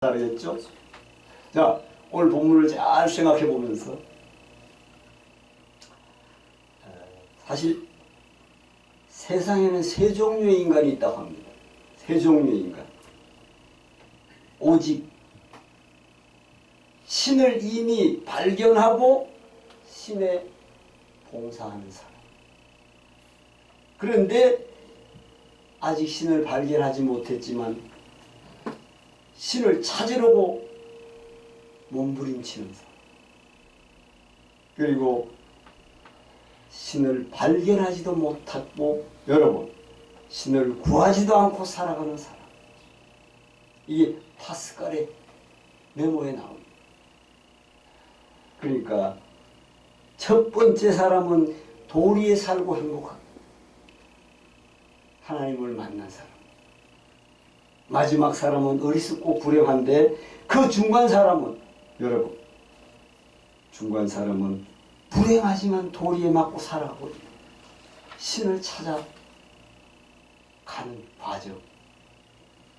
알겠죠? 자, 오늘 본문을 잘 생각해 보면서 사실 세상에는 세 종류의 인간이 있다고 합니다. 세 종류의 인간. 오직 신을 이미 발견하고 신에 봉사하는 사람. 그런데 아직 신을 발견하지 못했지만 신을 찾으려고 몸부림치는 사람. 그리고 신을 발견하지도 못하고 여러분 신을 구하지도 않고 살아가는 사람. 이게 파스칼의 메모에 나옵니다. 그러니까 첫 번째 사람은 도리에 살고 행복합니다. 하나님을 만난 사람. 마지막 사람은 어리석고 불행한데 그 중간 사람은 여러분 중간 사람은 불행하지만 도리에 맞고 살아가고 있는 신을 찾아 가는 과정.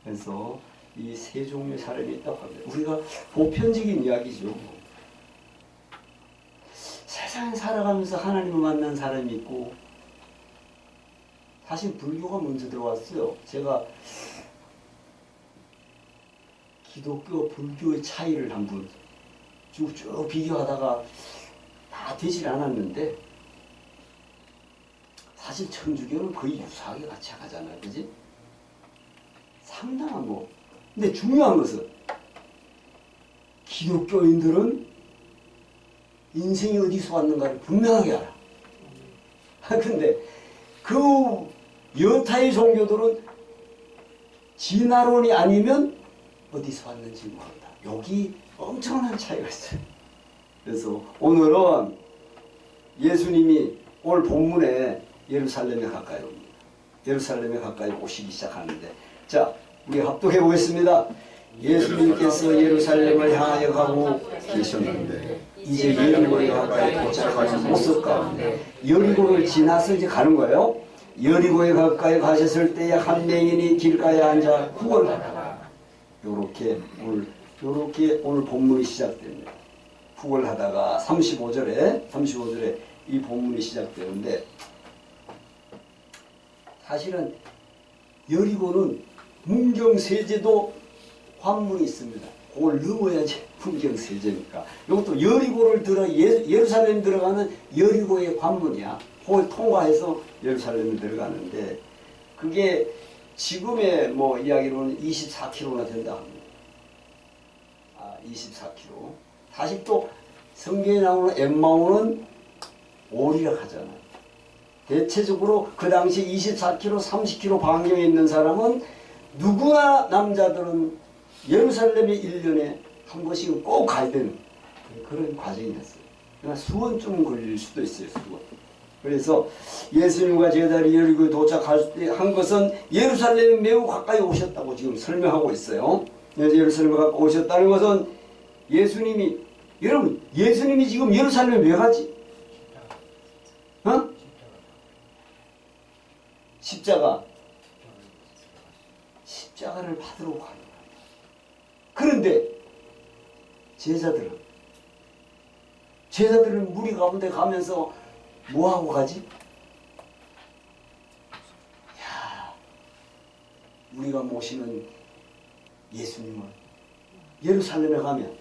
그래서 이 세 종류의 사람이 있다고 합니다. 우리가 보편적인 이야기죠. 세상에 살아가면서 하나님을 만난 사람이 있고 사실 불교가 먼저 들어왔어요. 제가 기독교, 불교의 차이를 한번 쭉 비교하다가 다 되질 않았는데 사실 천주교는 거의 유사하게 같이 가잖아요. 그지? 상당한 뭐. 근데 중요한 것은 기독교인들은 인생이 어디서 왔는가를 분명하게 알아. 근데 그 여타의 종교들은 진화론이 아니면 어디서 왔는지 모른다. 여기 엄청난 차이가 있어요. 그래서 오늘은 예수님이 오늘 본문에 예루살렘에 가까이 옵니다. 예루살렘에 가까이 오시기 시작하는데 자 우리 합독해 보겠습니다. 예수님께서 예루살렘을 향하여 가고 계셨는데 이제 여리고에 가까이 도착하신 모습 가운데 여리고를 지나서 이제 가는 거예요. 여리고에 가까이 가셨을 때에 한 맹인이 길가에 앉아 구걸하다가 요렇게 오늘 본문이 시작됩니다. 구걸하다가 35절에 이 본문이 시작되는데 사실은 여리고는 문경세제도 관문이 있습니다. 그걸 넘어야지 문경세제니까. 이것도 여리고를 예루살렘 들어가는 여리고의 관문이야. 그걸 통과해서 예루살렘에 들어가는데 그게 지금의 뭐 이야기로는 24km나 된다 합니다. 24km. 다시 또 성경에 나오는 엠마오는 오리라 하잖아요. 대체적으로 그 당시 24km, 30km 반경에 있는 사람은 누구나 남자들은 예루살렘에 1년에 한 번씩은 꼭 가야 되는 그런 과정이 됐어요. 그러나 수원쯤 걸릴 수도 있어요. 수원. 그래서 예수님과 제자들이 여리고에 도착할 때 한 것은 예루살렘에 매우 가까이 오셨다고 지금 설명하고 있어요. 예루살렘에 가까이 오셨다는 것은 여러분 예수님이 지금 예루살렘에 왜 가지? 십자가를 받으러 가는 거예요. 그런데 제자들은 무리 가운데 가면서 뭐하고 가지? 야, 우리가 모시는 예수님은 예루살렘에 가면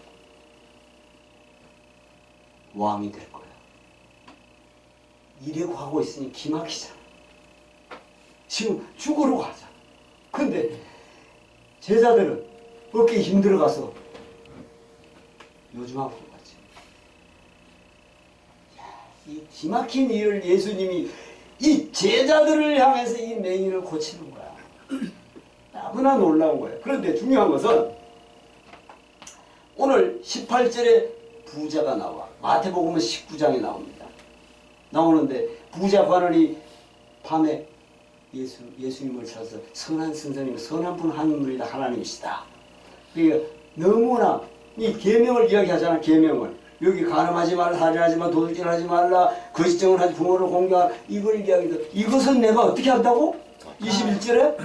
왕이 될 거야. 이래고 하고 있으니 기막히잖아. 지금 죽으러 가자. 근데 제자들은 어깨에 힘들어가서 요즘 아프고 가지. 이 기막힌 일을 예수님이 이 제자들을 향해서 이 맹인을 고치는 거야. 너무나 놀라운 거예요. 그런데 중요한 것은 오늘 18절에 부자가 나와. 마태복음은 19장에 나옵니다. 나오는데 부자 관원이 밤에 예수님을 찾아서 선한 선생님, 선한 분 한 분이다. 하나님이시다. 그러니까 너무나 이 계명을 이야기하잖아. 계명을. 여기 가늠하지 말라, 살인하지 말라, 도둑질하지 말라, 거짓증을 하지, 부모를 공경하라. 이걸 이야기해. 이것은 내가 어떻게 한다고? 21절에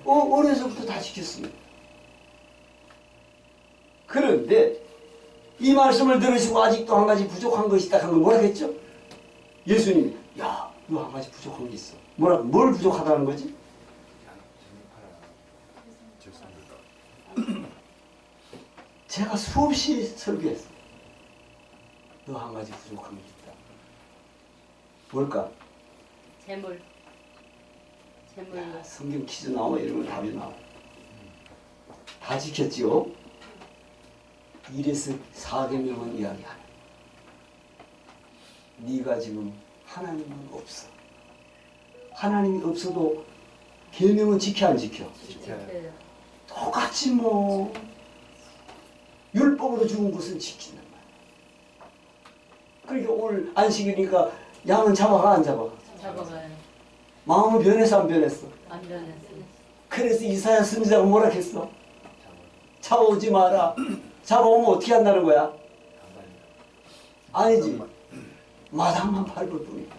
어려서부터 다 지켰습니다. 그런데 이 말씀을 들으시고 아직도 한 가지 부족한 것이 있다 하면 뭐라 했죠? 예수님이 야, 너 한 가지 부족한 게 있어. 뭘 부족하다는 거지? 제가 수없이 설교했어. 너 한 가지 부족한 게 있다. 뭘까? 재물. 야, 성경 퀴즈 나오면 이러면 답이 나와. 다 지켰지요? 이래서 4계명은 이야기 안 해. 네가 지금 하나님은 없어. 하나님이 없어도 계명은 지켜 안 지켜? 지켜요. 똑같이 뭐 율법으로 죽은 것은 지킨단 말이야. 그러니까 오늘 안식이니까 양은 잡아가 안 잡아가? 잡아가요. 마음은 변했어 안 변했어? 안 변했어요. 그래서 이사야 선지자가 뭐라 했어? 잡아오지 마라. 잡아오면 어떻게 한다는 거야? 아니지. 마당만 밟을 뿐이다.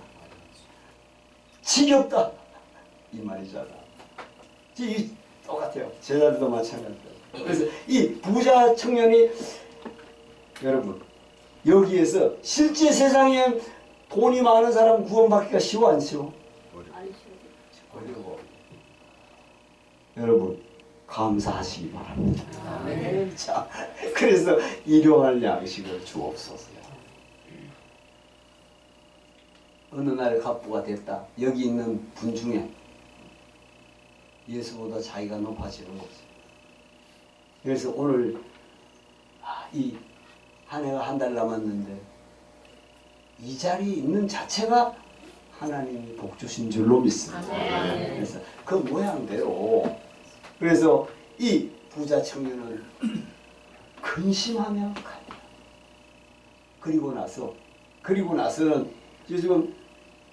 지겹다. 이 말이잖아. 이 똑같아요. 제자들도 마찬가지다. 그래서 이 부자 청년이 여러분 여기에서 실제 세상에 돈이 많은 사람 구원받기가 쉬워 안 쉬워? 어려워. 여러분 감사하시기 바랍니다. 자, 그래서 일용할 양식을 주옵소서. 어느 날 갑부가 됐다. 여기 있는 분 중에 예수보다 자기가 높아지는 거지. 그래서 오늘 이 한 해가 한 달 남았는데 이 자리에 있는 자체가 하나님이 복 주신 줄로 믿습니다. 그래서 그 모양대로 그래서 이 부자 청년은 근심하며 갑니다. 그리고 나서는 지금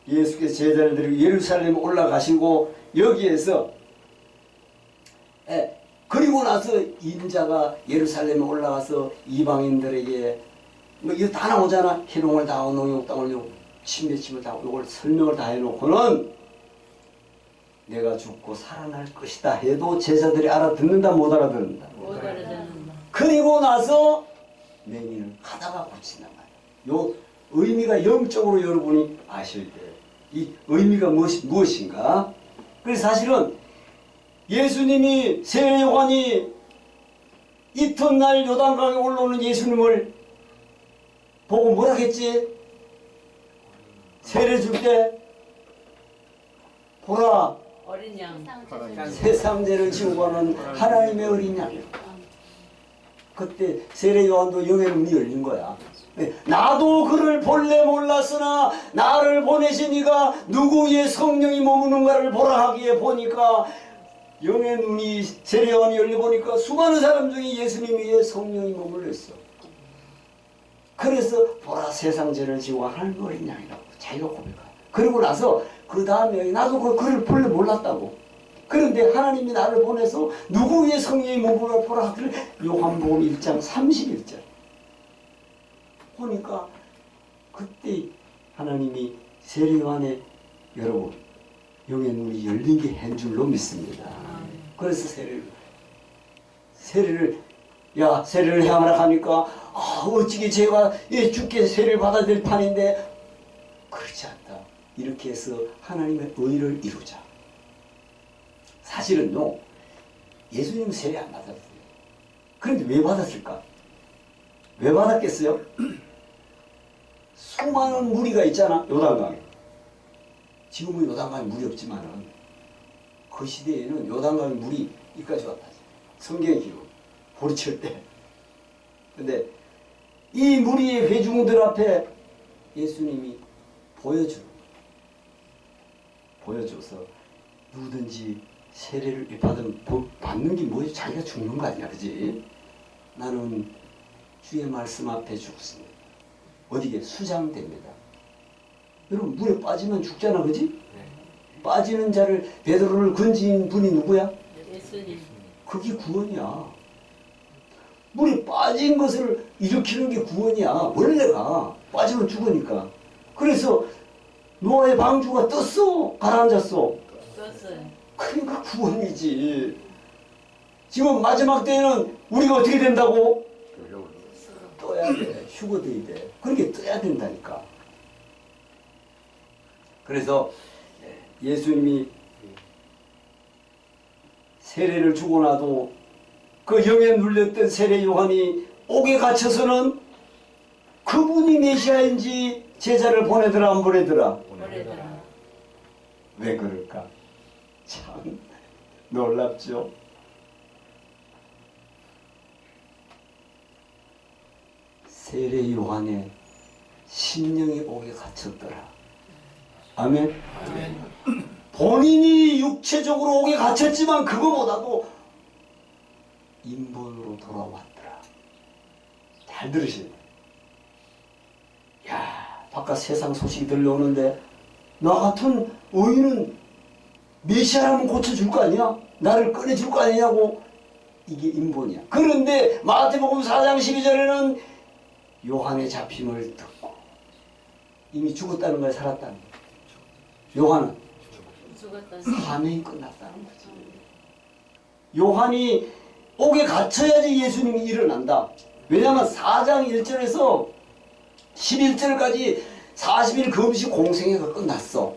예수께서 제자를 데리고 예루살렘 올라가시고 여기에서 그리고 나서 인자가 예루살렘에 올라가서 이방인들에게 뭐 이거 다 나오잖아. 희롱을 당하고 농욕 당하고 침뱉음을 당하고 이걸 설명을 다 해놓고는 내가 죽고 살아날 것이다 해도 제자들이 알아듣는다 못 알아듣는다? 못 알아듣는다. 그리고 나서 맹인을 가다가 고친단 말이야. 요 의미가 영적으로 여러분이 아실 때 이 의미가 무엇인가? 그래서 사실은 예수님이 세례요한이 이튿날 요단강에 올라오는 예수님을 보고 뭐라 했지? 세례 줄 때 보라 어린 양. 세상 죄를 지고 가는 하나님의 어린 양. 그때 세례요한도 영의 눈이 열린 거야. 나도 그를 본래 몰랐으나 나를 보내신 이가 누구의 성령이 머무는가를 보라 하기에 보니까 영의 눈이 세례요한이 열려보니까 수많은 사람 중에 예수님의 성령이 머물러 있어. 그래서 보라 세상 죄를 지고 하나님의 어린 양이라고 자기가 고백하. 그리고 나서 그 다음에 나도 그를 본래 몰랐다고. 그런데 하나님이 나를 보내서 누구의 성령이 머무는가 보라 하기를 요한복음 1장 31절 보니까 그때 하나님이 세례요한의 여러분 영의 눈이 열린 게 한 줄로 믿습니다. 그래서 세례를 해야만 하니까 어찌게 제가 주께 세례를 받아야 될 판인데 그렇지 않다. 이렇게 해서 하나님의 의를 이루자. 사실은요 예수님은 세례 안 받았어요. 그런데 왜 받았을까? 왜 받았겠어요? 수많은 무리가 있잖아. 요단강에. 지금은 요단강에 물이 없지만은 그 시대에는 요단강에 물이 이까지 왔다. 성경의 기록. 보리칠 때. 근데 이 무리의 회중들 앞에 예수님이 보여줘서 누구든지 세례를 받는 게 뭐지? 자기가 죽는 거 아니야. 그지? 나는 주의 말씀 앞에 죽습니다. 어디게? 수장됩니다. 여러분 물에 빠지면 죽잖아. 그지? 빠지는 자를 베드로를 건진 분이 누구야? 예수님. 그게 구원이야. 물에 빠진 것을 일으키는 게 구원이야. 원래가 빠지면 죽으니까. 그래서 노아의 방주가 떴어? 가라앉았어? 떴어요. 그러니까 구원이지. 지금 마지막 때에는 우리가 어떻게 된다고? 떠야 돼. 휴거돼야 돼. 그렇게 떠야 된다니까. 그래서 예수님이 세례를 주고 나도 그 영에 눌렸던 세례 요한이 옥에 갇혀서는 그분이 메시아인지 제자를 보내더라 안 보내더라? 보내더라. 왜 그럴까? 참 놀랍죠. 세례 요한의 심령이 옥에 갇혔더라. 아멘. 본인이 육체적으로 옥에 갇혔지만 그거보다도 인본으로 돌아왔더라. 잘 들으시네. 야, 바깥 세상 소식이 들려오는데 나 같은 의인은 메시아라면 고쳐줄 거 아니야? 나를 꺼내줄 거 아니냐고. 이게 인본이야. 그런데 마태복음 4장 12절에는 요한의 잡힘을 듣고 이미 죽었다는 거야, 살았다는 거야. 요한은 사명이 끝났다는 거지. 요한이 옥에 갇혀야지 예수님이 일어난다. 왜냐하면 4장 1절에서 11절까지 40일 금식 공생애가 끝났어.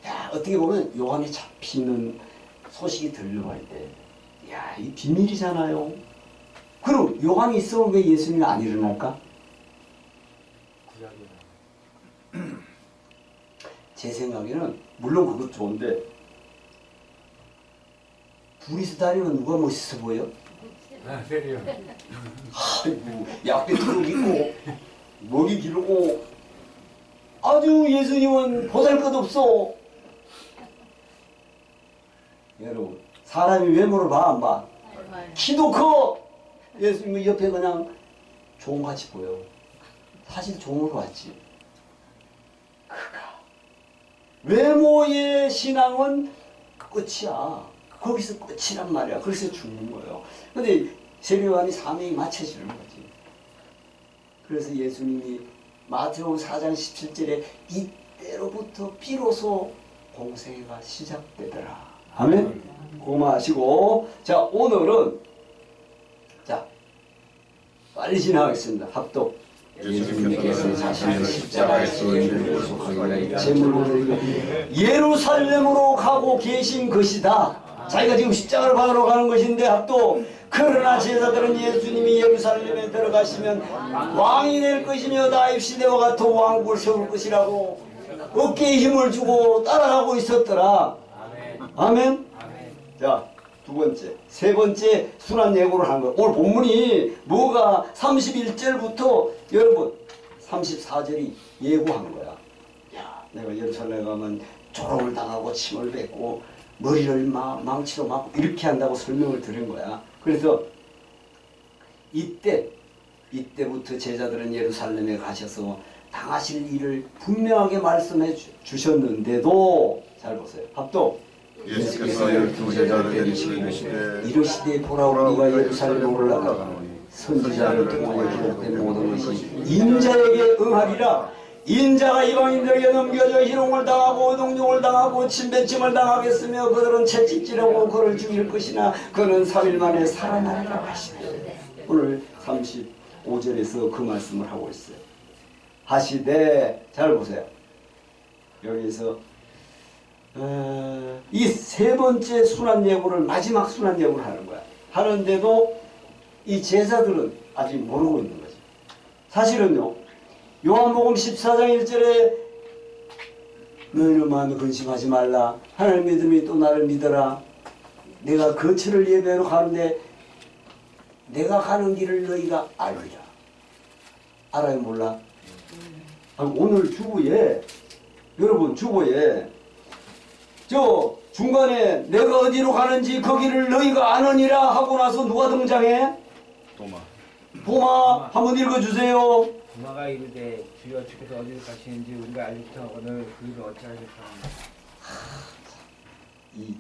야, 어떻게 보면 요한이 잡히는 소식이 들려갈 때, 야, 이 비밀이잖아요. 그럼 요한이 있으면 왜 예수님이 안 일어날까? 제 생각에는 물론 그것도 좋은데 둘이서 다니면 누가 멋있어 보여? 세리요. 아이고, 약대투룩 입고 머리 기르고 아주 예수님은 보잘것없어. 여러분, 사람이 외모를 봐 안 봐? 키도 커. 예수님은 옆에 그냥 종같이 보여. 사실 종으로 왔지. 그가 외모의 신앙은 끝이야. 거기서 끝이란 말이야. 그래서 죽는 거예요. 근데 세례 요한이 사명이 맞춰지는 거지. 그래서 예수님이 마태복음 4장 17절에 이때로부터 비로소 공생애가 시작되더라. 아멘. 고마하시고, 자, 오늘은 자 빨리 지나가겠습니다. 합독. 예수님께서 자신의 십자가에서 우리를 구속하기 위하여 제물로 드리고 예루살렘으로 가고 계신 것이다. 자기가 지금 십자가를 받으러 가는 것인데 합독. 그러나 제자들은 예수님이 예루살렘에 들어가시면 왕이 될 것이며 다윗 시대와 같은 왕국을 세울 것이라고 어깨에 힘을 주고 따라가고 있었더라. 아멘. 자, 두 번째, 세 번째 순환 예고를 한 거예요. 오늘 본문이 뭐가 31절부터 여러분 34절이 예고한 거야. 야, 내가 예루살렘에 가면 조롱을 당하고 침을 뱉고 머리를 망치로 맞고 이렇게 한다고 설명을 드린 거야. 그래서 이때부터 제자들은 예루살렘에 가셔서 당하실 일을 분명하게 말씀해 주셨는데도 잘 보세요. 합독. 예수께서 12제자를 데리시고 이르시되 보라 우리가 예루살렘에 올라가 선지자를 통하여 기록된 모든 것이 인자에게 응하리라. 인자가 이방인들에게 넘겨져 희롱을 당하고 어동용을 당하고 침뱉음을 당하겠으며 그들은 채찍질하고 그를 죽일 것이나 그는 3일 만에 살아나리라 하시네. 오늘 35절에서 그 말씀을 하고 있어요. 하시되 잘 보세요. 여기서 이 세 번째 순환 예고를 마지막 순환 예고를 하는 거야. 하는데도 이 제자들은 아직 모르고 있는 거지. 사실은요, 요한복음 14장 1절에 너희는 마음에 근심하지 말라. 하나님 믿음이 또 나를 믿어라. 내가 거처를 예배하러 가는데 내가 가는 길을 너희가 알리라. 알아요 몰라? 오늘 주보에 여러분 주보에 저 중간에 내가 어디로 가는지 거기를 너희가 아느니라 하고 나서 누가 등장해? 도마 한번 읽어주세요. 도마가 이르되 주여 주께서 어디로 가시는지 우리가 알리터 오늘 그 일을 어찌하겠다. 이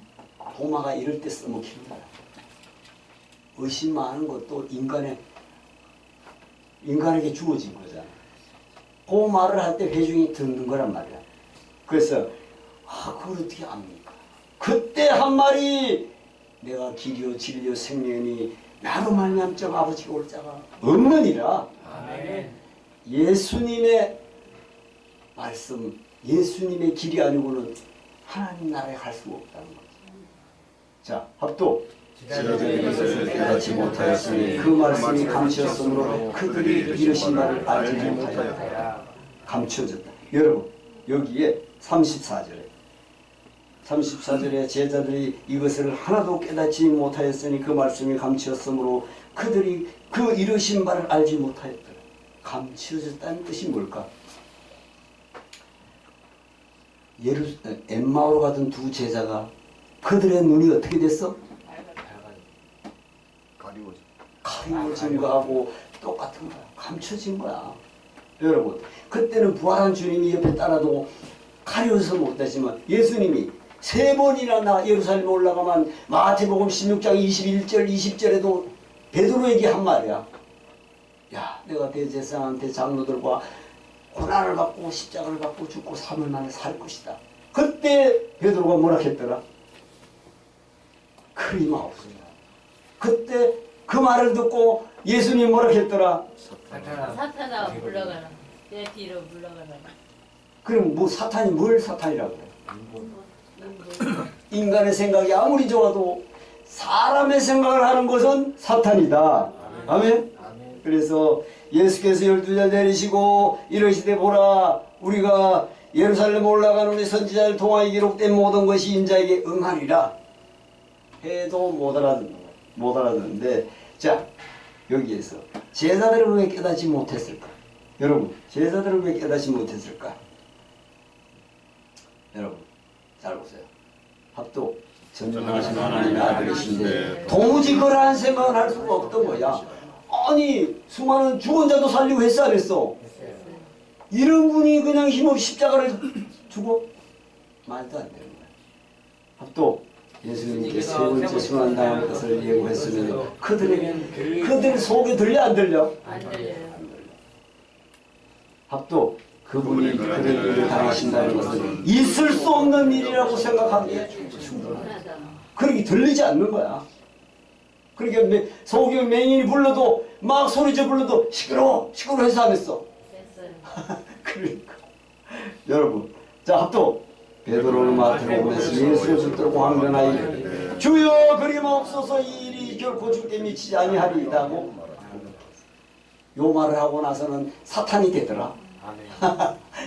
도마가 이럴 때 써먹히는 거야. 의심하는 것도 인간에게 주어진 거잖아. 그 말을 할 때 회중이 듣는 거란 말이야. 그래서 그걸 어떻게 압니까? 그때 한 말이 내가 길이요 진리요 생명이니 나로 말미암자 아버지가 올 자가 없느니라. 아멘. 예수님의 말씀, 예수님의 길이 아니고는 하나님 나라에 갈 수가 없다는 거죠. 자, 합독. 지자들이 것을 깨닫지 못하였으니 그 말씀이 감추었으므로 그들이 이르신 바를 알지 못하였다. 못하였다. 감추어졌다. 여러분, 여기에 34절에 제자들이 이것을 하나도 깨닫지 못하였으니 그 말씀이 감추었으므로 그들이 그 이르신 바를 알지 못하였다. 감추어졌다는 뜻이 뭘까? 엠마오로 가던 두 제자가 그들의 눈이 어떻게 됐어? 가리워진 거하고 똑같은 거야. 감춰진 거야. 여러분, 그때는 부활한 주님이 옆에 따라도 가려서 못하지만 예수님이 3번이나 나 예루살렘에 올라가면 마태복음 16장 21절 20절에도 베드로에게 한 말이야. 야, 내가 대제사장한테 장로들과 고난을 받고 십자가를 받고 죽고 3일 만에 살 것이다. 그때 베드로가 뭐라 했더라? 크리마옵소이다. 그때 그 말을 듣고 예수님이 뭐라 했더라? 사탄아 물러가라. 내 뒤로 물러가라. 그럼 뭐 사탄이 뭘 사탄이라고 그래? 인간의 생각이 아무리 좋아도 사람의 생각을 하는 것은 사탄이다. 아멘? 그래서 예수께서 12자 내리시고 이러시되 보라 우리가 예루살렘 올라가는 우리 선지자를 통하여 기록된 모든 것이 인자에게 응하리라 해도 못 알아듣는데 자 여기에서 제자들은 왜 깨닫지 못했을까? 여러분 제자들은 왜 깨닫지 못했을까? 여러분 잘 보세요. 합독 전능하신 하나님의 아들이신데 도무지 그러한 생각을 할 수가 없던 거야. 아니 수많은 죽은 자도 살리고 했어 안 했어? 이런 분이 그냥 힘없이 십자가를 죽어? 말도 안 되는 거야. 합독 예수님께 세 번째 순환당할 것을 예고했으면 그들 속에 들려 안 들려? 안 들려요. 합독 그분이 그들 일을 당하신다는 것은 있을 수 없는 일이라고 생각하기에 충분하다. 그렇게 들리지 않는 거야. 그러니까 소경의 맹인이 불러도 막 소리쳐 불러도 시끄러워 해서 안 했어. 됐어요. 그러니까 여러분 자 합독 베드로는 마태로 오면서 예수를 붙들고 황변하여 주여 그리 마옵소서 이 일이 결코 죽게 미치지 아니하리이다고 요 말을 하고 나서는 사탄이 되더라.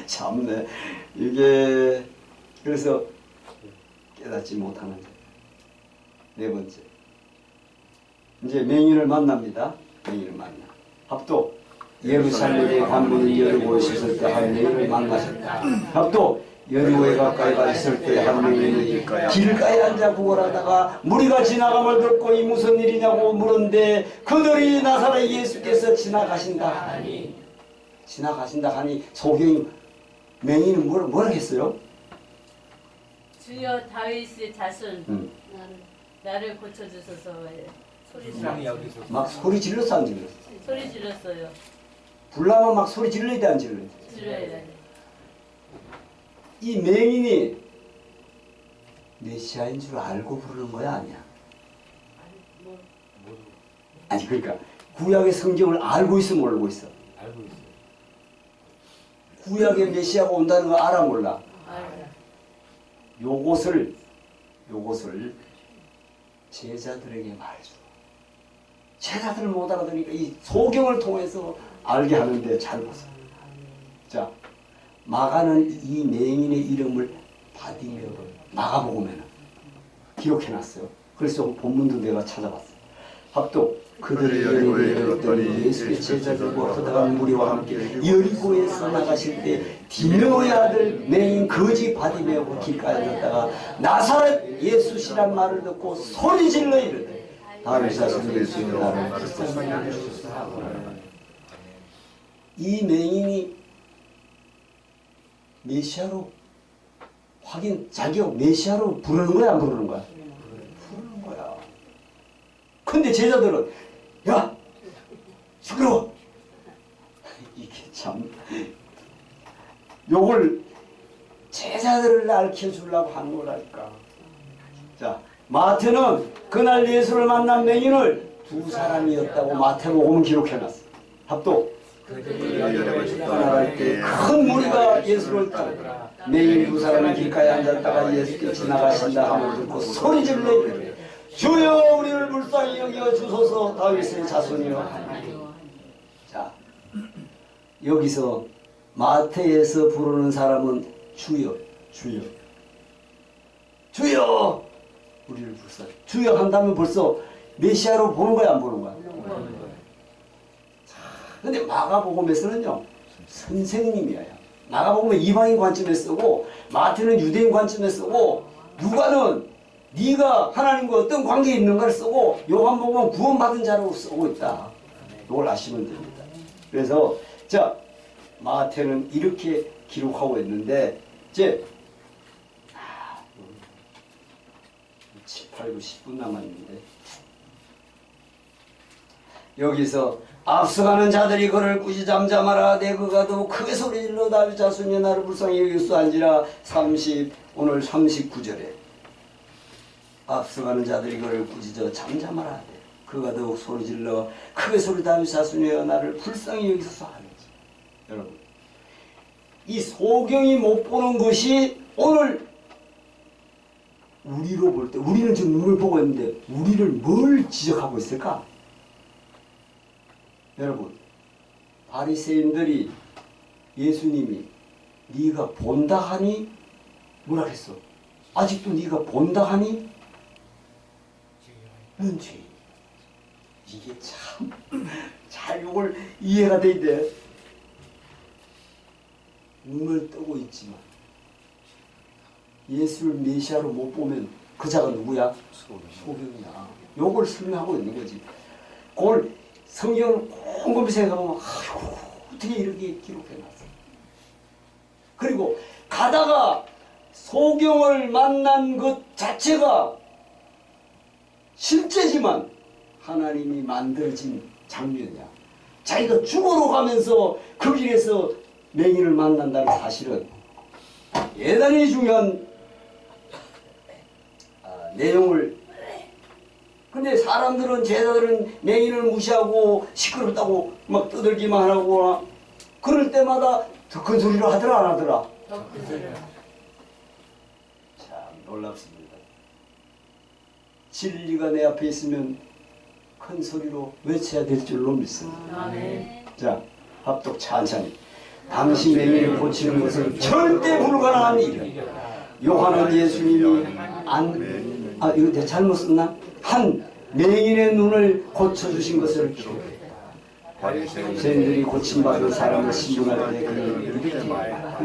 참네 이게 그래서 깨닫지 못하는 네 번째 이제 맹인을 만납니다. 맹인을 만나 합독 예루살렘의 관문이 열고 있었을 때 한 맹인을 만나셨다. 합독 여리고에 가까이 가 있을 때 한 맹인이 길가에 앉아 구걸하다가 무리가 지나감을 듣고 이 무슨 일이냐고 물은데 그들이 나사렛 예수께서 지나가신다 하니 소경이 맹인은 뭐라 했어요? 주여 다윗의 자손 나를 고쳐주소서 소리 질렀어요. 막 소리 질렀어 안 질렀어? 소리 질렀어요. 불나면 막 소리 질러야 돼 안 질러야 돼? 질러야 돼. 이 맹인이 메시아인 줄 알고 부르는 거야 아니야? 아니 그러니까 구약의 성경을 알고 있어 모르고 있어? 알고 있어요. 구약의 메시아가 온다는 거 알아 몰라? 알아. 요것을 제자들에게 말해줘. 제자들 못 알아들으니까 이 소경을 통해서 알게 하는데 잘 보세요. 자, 마가는 이 맹인의 이름을 바디메오로 마가복음에는 기록해놨어요. 그래서 본문도 내가 찾아봤어요. 합독 그들이 여리고에 이르렀더니 예수의 제자들과 커다란 무리와 함께 여리고에서 나가실 때 디메오의 아들 맹인 거지 바디메오가 길가에 졌다가 나사렛 예수시란 말을 듣고 소리질러 이르되 다윗 자손 예수여 나를 불쌍히 여기소서 하고 이 맹인이 메시아로 자기가 메시아로 부르는 거야 안 부르는 거야? 부르는 거야. 근데 제자들은 야 시끄러워 이게 참 요걸 제자들을 알려주려고 하는 거라니까. 자 마태는 그날 예수를 만난 맹인을 두 사람이었다고 마태복음은 기록해놨어. 합독. 그들이 떠나갈 때 큰 무리가 예수를 따르더라. 매일 두 사람이 길가에 앉았다가 예수께 지나가신다 함을 듣고 소리질러 이르되 주여 우리를 불쌍히 여겨 주소서 다윗의 자손이여. 자, 여기서 마태에서 부르는 사람은 주여 주여 주여 우리를 불쌍히 주여 한다면 벌써 메시아로 보는 거야 안 보는 거야? 근데 마가복음에서는요 선생님이야. 마가복음은 이방인 관점에 쓰고 마태는 유대인 관점에 쓰고 누가는 네가 하나님과 어떤 관계에 있는가를 쓰고 요한복음은 구원받은 자로 쓰고 있다. 이걸 아시면 됩니다. 그래서 자 마태는 이렇게 기록하고 있는데 이제 7, 8, 9, 10분 남았는데 여기서 앞서가는 자들이 그를 꾸짖잠잠하라 내 그가 더 크게 소리질러 다윗 자손이 나를 불쌍히 여기소한지라. 오늘 39절에 앞서가는 자들이 그를 꾸짖어 잠잠하라 그가 더욱 소리질러 크게 소리 다윗 자손이여 나를 불쌍히 여기소서 하는지. 여러분 이 소경이 못 보는 것이 오늘 우리로 볼 때 우리는 지금 눈을 보고 있는데 우리를 뭘 지적하고 있을까? 여러분 바리새인들이 예수님이 네가 본다 하니 뭐라 했어? 아직도 네가 본다 하니 넌 죄인. 이게 참 잘 이걸 이해가 돼 있대. 눈을 뜨고 있지만 예수를 메시아로 못 보면 그 자가 누구야? 소경이야. 요걸 설명하고 있는 거지. 그걸 성경을 곰곰이 생각하면 아이고 어떻게 이렇게 기록해놨어. 그리고 가다가 소경을 만난 것 자체가 실제지만 하나님이 만들어진 장면이야. 자기가 죽으러 가면서 그 길에서 맹인을 만난다는 사실은 대단히 중요한 내용을. 근데 사람들은 제자들은 맹인을 무시하고 시끄럽다고 막 떠들기만 하고 그럴 때마다 더 큰 소리로 하더라 안 하더라? 참 놀랍습니다. 진리가 내 앞에 있으면 큰 소리로 외쳐야 될 줄로 믿습니다. 자 합독 찬찬히. 당시 맹인을 고치는 것은 절대 불가능한 일이야. 요한은 예수님이 이거 내가 잘못 썼나? 한 맹인의 눈을 고쳐주신 것을 기록해. 죄인들이 고침받은 사람을 신문할 때 그는 이렇게 말했다.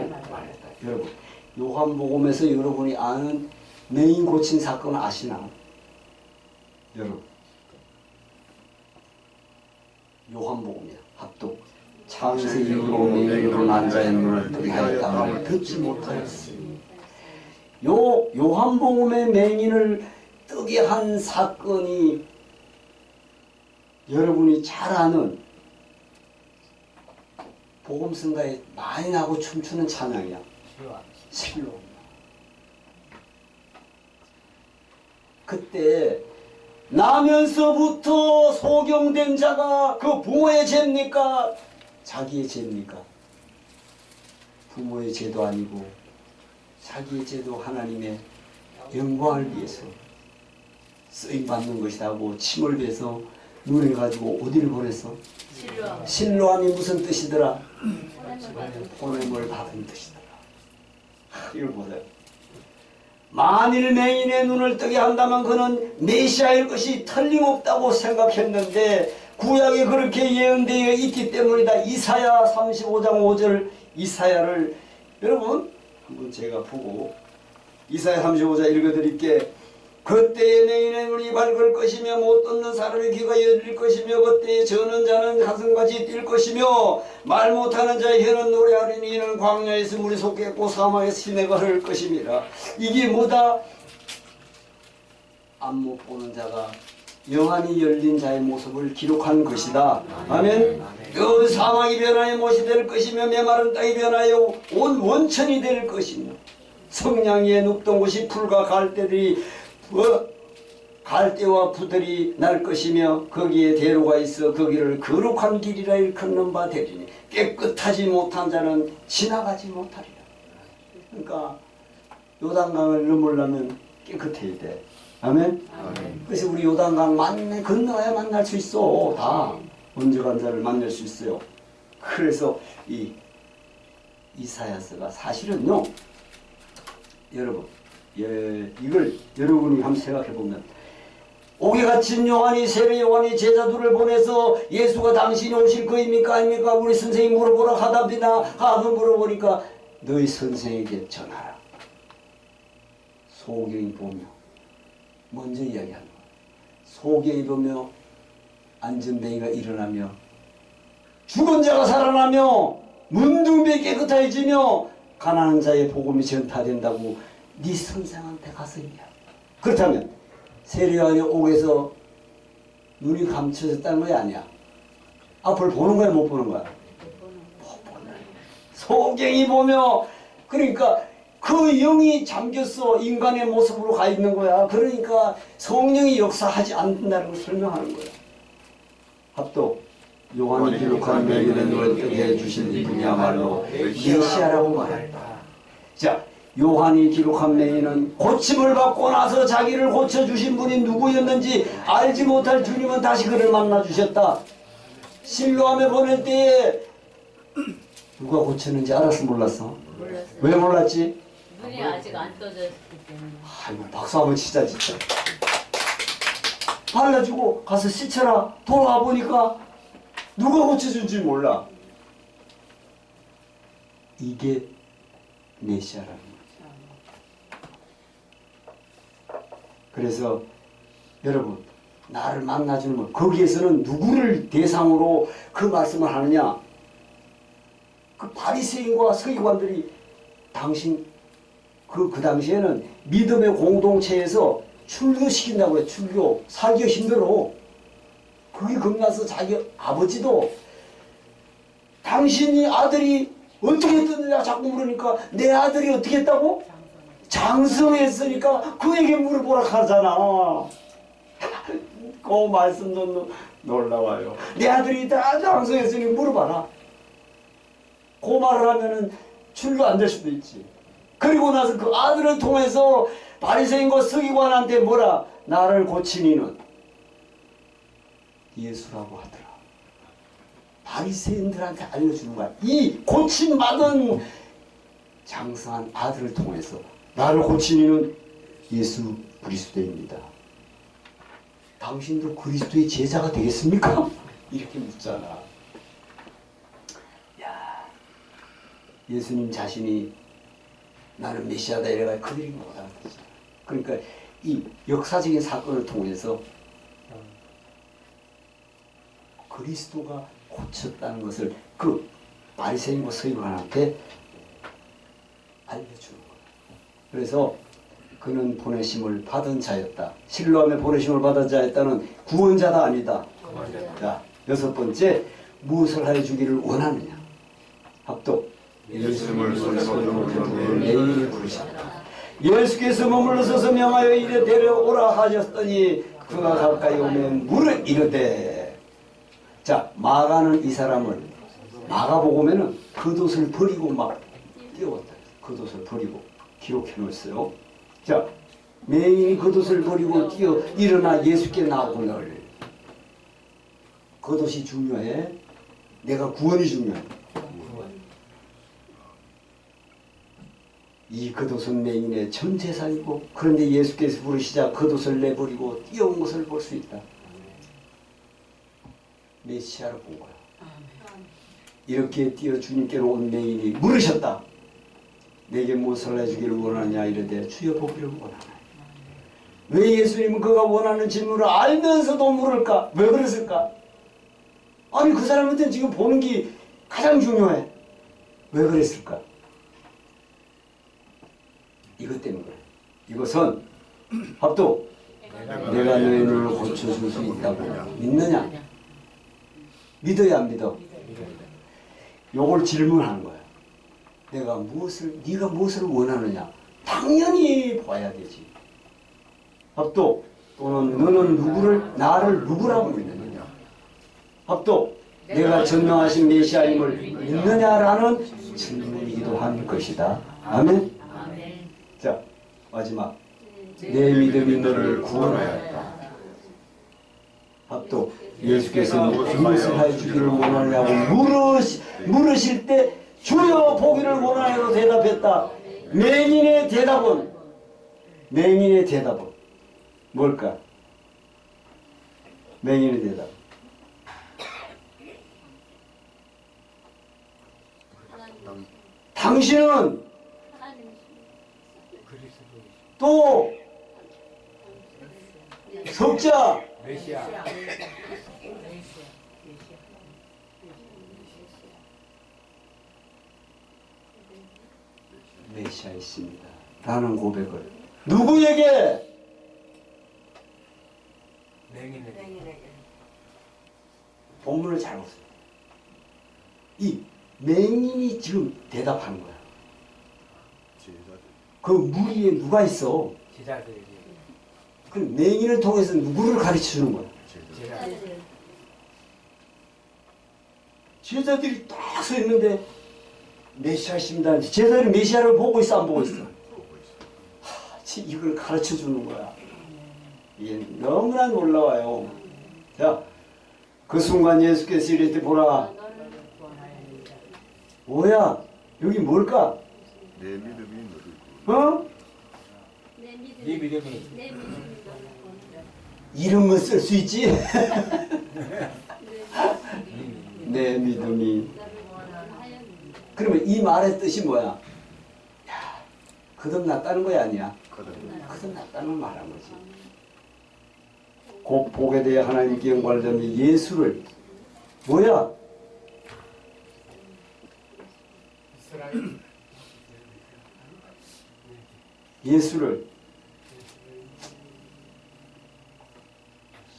여러분 요한복음에서 여러분이 아는 맹인 고친 사건 아시나? 여러분 요한복음이야. 합독. 창세 이후로 맹인으로 난 자의 눈을 뜨게 하였다만 듣지 못하였으니. 요한복음의 맹인을 뜨게 한 사건이 여러분이 잘 아는 복음성가에 많이 나고 춤추는 찬양이야. 실로. 그때 나면서부터 소경된 자가 그 부모의 죄입니까? 자기의 죄입니까? 부모의 죄도 아니고 자기의 죄도 하나님의 영광을 위해서 쓰임받는 것이라고 침을 베서 눈을 가지고 어디를 보냈어? 실로함이 무슨 뜻이더라? 보냄을 받은 뜻이더라. 이걸 보세요. 만일 맹인의 눈을 뜨게 한다면 그는 메시아일 것이 틀림없다고 생각했는데 구약에 그렇게 예언되어 있기 때문이다. 이사야 35장 5절 이사야를 여러분 한번 제가 보고 이사야 35장 읽어드릴게. 그때의 맹인의 눈이 밝을 것이며 못 듣는 사람의 귀가 열릴 것이며 그때의 저는 자는 가슴같이 뛸 것이며 말 못하는 자의 혀는 노래하리니 이는 광야에서 물이 솟겠고 사막에서 시내가 흐를 것입니다. 이게 뭐다? 안 못 보는 자가 영안이 열린 자의 모습을 기록한 것이다. 아멘. 그 사막이 변하여 못이 될 것이며 메마른 땅이 변하여 온 원천이 될 것이며 성냥 위에 눕던 곳이 풀과 갈대들이 갈대와 부들이 날 것이며 거기에 대로가 있어 거기를 거룩한 길이라 일컫는 바 되리니 깨끗하지 못한 자는 지나가지 못하리라. 그러니까 요단강을 넘으려면 깨끗해야 돼. 아멘? 그래서 우리 요단강 건너야 만날 수 있어. 다 온전한 자를 만날 수 있어요. 그래서 이 이사야서가 사실은요, 여러분, 이걸 여러분이 한번 생각해 보면, 옥에 갇힌 요한이, 세례 요한이 제자들을 보내서 예수가 당신이 오실 거입니까 아닙니까? 우리 선생님 물어보라 하답니다. 하고 물어보니까 너희 선생에게 전하라. 소경이 보며 먼저 이야기하는 거야. 소경이 보며 안전뱅이가 일어나며 죽은 자가 살아나며 문둥병이 깨끗해지며 가난한 자의 복음이 전파된다고 네 선생한테 가서 이야기해. 그렇다면 세례요한이 옥에서 눈이 감춰졌다는 거야 아니야? 앞을 보는 거야 못 보는 거야? 못 보는 거야. 소경이 보며 그러니까 그 영이 잠겼어. 인간의 모습으로 가 있는 거야. 그러니까 성령이 역사하지 않는다는 걸 설명하는 거야. 합독 요한이 기록한 너희는 어떻게 해주신 이분이야말로 메시아라고 말했다. 자, 요한이 기록한 맹인은 고침을 받고 나서 자기를 고쳐주신 분이 누구였는지 알지 못할 주님은 다시 그를 만나주셨다. 실로암에 보낼 때에 누가 고쳤는지 알았어 몰랐어? 몰랐어요. 왜 몰랐지? 눈이 아직 안 떠졌기 때문에. 아이고 박수 한번 치자 진짜. 발라주고 가서 씻혀라. 돌아와 보니까 누가 고쳐준지 몰라. 이게 메시아라는 거죠. 그래서 여러분 나를 만나주는 분 거기에서는 누구를 대상으로 그 말씀을 하느냐. 그 바리새인과 서기관들이 당신 그 당시에는 믿음의 공동체에서 출교시킨다고 해. 출교 살기가 힘들어. 그게 겁나서 자기 아버지도 당신이 아들이 어떻게 했느냐 자꾸 물으니까 내 아들이 어떻게 했다고? 장성했으니까 그에게 물어보라 하잖아. 그 말씀도 놀라워요. 내 아들이 다 장성했으니 물어봐라. 그 말을 하면은 출교 안 될 수도 있지. 그리고 나서 그 아들을 통해서 바리새인과 서기관한테 뭐라? 나를 고치니는 예수라고 하더라. 바리새인들한테 알려주는 거야. 이 고침받은 장성한 아들을 통해서 나를 고치니는 예수 그리스도입니다. 당신도 그리스도의 제자가 되겠습니까? 이렇게 묻잖아. 야, 예수님 자신이 나는 메시아다 이래가 그들이 못하는 거지. 그러니까 이 역사적인 사건을 통해서 그리스도가 고쳤다는 것을 그 바리새인과 서기관한테 알려주는 거예요. 그래서 그는 보내심을 받은 자였다. 실로암에 보내심을 받은 자였다는 구원자다 아니다. 자, 여섯 번째 무엇을 하여 주기를 원하느냐. 합독 예수님을 손으로 내일 부르셨다. 예수께서 머물러서서 명하여 이래 데려오라 하셨더니 그가 가까이 오면 물을 이르되. 자, 마가는 이 사람을 마가복음에는 겉옷을 버리고 막 뛰어왔다. 겉옷을 버리고 기록해 놓았어요. 자, 맹인이 겉옷을 버리고 뛰어 일어나 예수께 나오거늘. 겉옷이 중요해. 내가 구원이 중요해. 이 겉옷은 맹인의 전 재산이고, 그런데 예수께서 부르시자 겉옷을 내버리고 뛰어온 것을 볼 수 있다. 메시아를 본 거야. 이렇게 뛰어 주님께로 온 맹인이 물으셨다. 내게 무엇을 해주기를 원하냐 이르되 주여 보기를 원하나요. 왜 예수님은 그가 원하는 질문을 알면서도 물을까? 왜 그랬을까? 아니 그 사람한테는 지금 보는 게 가장 중요해. 왜 그랬을까? 이것 때문에 그래. 이것은 합독 내가 너의 눈을 고쳐줄 수 있다고 믿느냐? 믿어야 안 믿어? 요걸 질문하는 거야. 네가 무엇을 원하느냐? 당연히 봐야 되지. 합독 또는 너는 나를 누구라고 믿느냐? 밥도 내가 전능하신 메시아임을 믿느냐라는 질문이기도 한 것이다. 아멘. 아멘. 자, 마지막. 내 믿음이 너를 구원하였다. 밥도 예수께서 무엇을 해주기를 원하냐고 물으실 때 주여 보기를 원하여로 대답했다. 맹인의 대답은 뭘까? 맹인의 대답. 당신은 또 석자 메시아. 메시아이십니다. 라는 고백을 누구에게? 맹인에게. 본문을 잘 보세요. 이 맹인이 지금 대답하는 거야. 그 무리에 누가 있어? 제자들에게. 그 맹인을 통해서 누구를 가르쳐 주는 거야? 제자들. 제자들이 딱 서 있는데 메시아십니다. 제자들이 메시아를 보고 있어, 안 보고 있어? 이걸 가르쳐 주는 거야. 이게 너무나 놀라워요. 자, 그 순간 예수께서 이랬더니 보라. 뭐야? 여기 뭘까? 내 믿음이 너를 어? 네 믿음이. 이런 거 쓸 수 있지? 내 믿음이. 그러면 이 말의 뜻이 뭐야? 야, 거듭났다는 거야, 아니야? 거듭났다는 말한 거지. 곧 보게 되어 하나님께 영광을 돌리며 예수를 뭐야? 예수를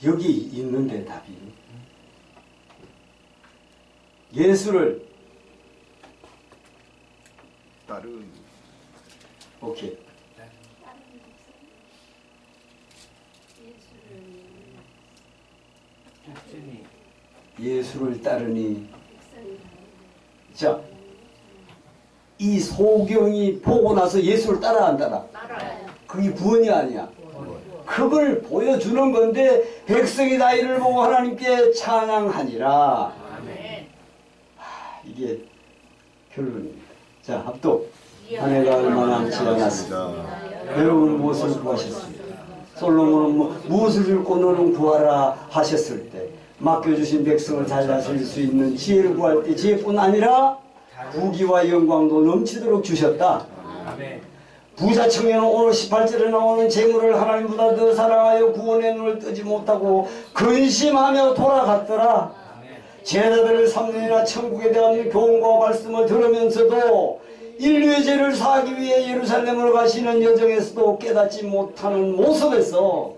여기 있는데 답이 예수를 따른 오케이. 예수를 따르니 자, 이 소경이 보고 나서 예수를 따라 안 따라? 그게 구원이 아니야. 그걸 보여주는 건데 백성이 다 이를 보고 하나님께 찬양하니라. 이게 결론입니다. 자, 합독. 한 해가 얼마 남지 않았습니다. 여러분 무엇을 구하셨습니까? 솔로몬은 무엇을 줄고 너는 구하라 하셨을 때 맡겨주신 백성을 잘 다스릴 수 있는 지혜를 구할 때 지혜뿐 아니라 부귀와 영광도 넘치도록 주셨다. 아멘. 부자 청년은 오늘 18절에 나오는 재물을 하나님보다 더 사랑하여 구원의 눈을 뜨지 못하고 근심하며 돌아갔더라. 제자들을 3년이나 천국에 대한 교훈과 말씀을 들으면서도 인류의 죄를 사하기 위해 예루살렘으로 가시는 여정에서도 깨닫지 못하는 모습에서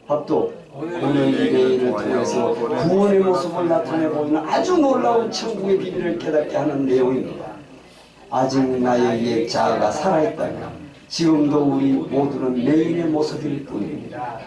밥도 오늘 이 내일을 통해서 구원의 모습을 나타내 보이는 아주 놀라운 천국의 비밀을 깨닫게 하는 내용입니다. 아직 나에게 자아가 살아있다면 지금도 우리 모두는 맹인의 모습일 뿐입니다.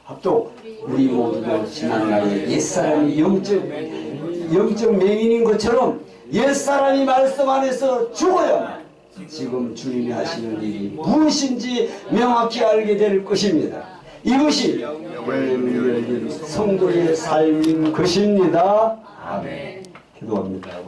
합도 우리 모두도 지난날에 옛사람이 영적 맹인인 것처럼 옛사람이 말씀 안에서 죽어야 지금 주님이 하시는 일이 무엇인지 명확히 알게 될 것입니다. 이것이 열린 성도의 삶인 것입니다. 아멘. 기도합니다.